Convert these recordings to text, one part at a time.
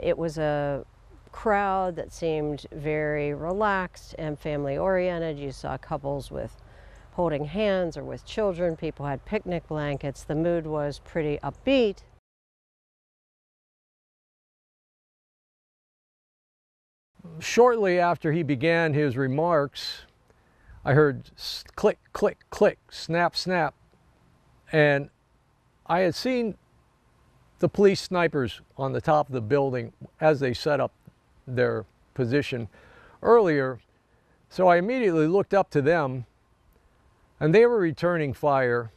It was a crowd that seemed very relaxed and family oriented. You saw couples with holding hands or with children. People had picnic blankets. The mood was pretty upbeat. Shortly after he began his remarks, I heard click, click, click, snap, snap, and I had seen the police snipers on the top of the building as they set up their position earlier, so I immediately looked up to them, and they were returning fire.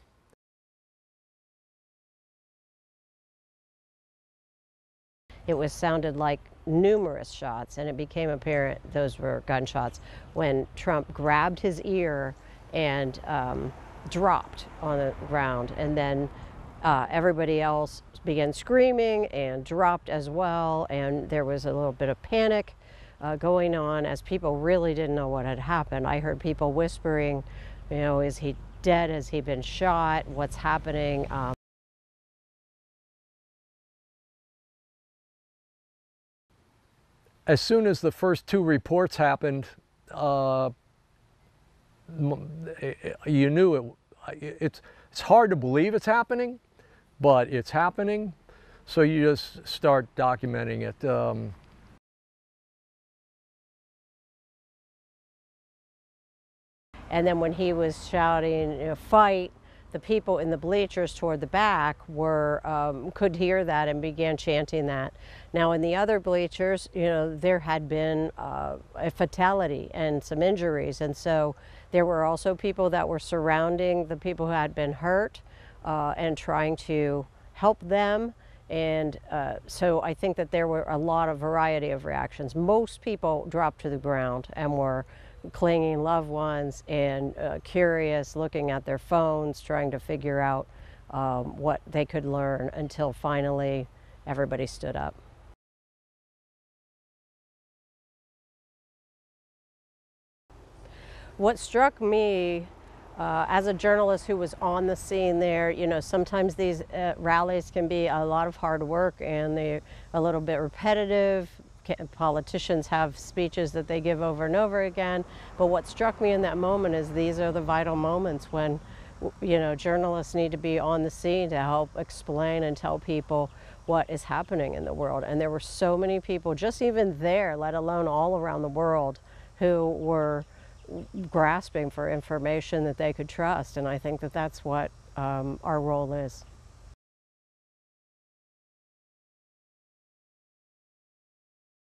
It sounded like numerous shots, and it became apparent those were gunshots when Trump grabbed his ear and dropped on the ground, and then everybody else began screaming and dropped as well, and there was a little bit of panic going on as people really didn't know what had happened. I heard people whispering, you know, is he dead? Has he been shot? What's happening? As soon as the first two reports happened, you knew it's hard to believe it's happening, but it's happening, so you just start documenting it. And then when he was shouting, you know, fight, the people in the bleachers toward the back could hear that and began chanting that. Now in the other bleachers, you know, there had been a fatality and some injuries, and so there were also people that were surrounding the people who had been hurt and trying to help them. And so I think that there were a lot of variety of reactions. Most people dropped to the ground and were clinging loved ones and curious, looking at their phones, trying to figure out what they could learn, until finally everybody stood up. What struck me as a journalist who was on the scene there, you know, sometimes these rallies can be a lot of hard work and they're a little bit repetitive. Politicians have speeches that they give over and over again, but what struck me in that moment is these are the vital moments when, you know, journalists need to be on the scene to help explain and tell people what is happening in the world. And there were so many people, just even there, let alone all around the world, who were grasping for information that they could trust, and I think that that's what our role is.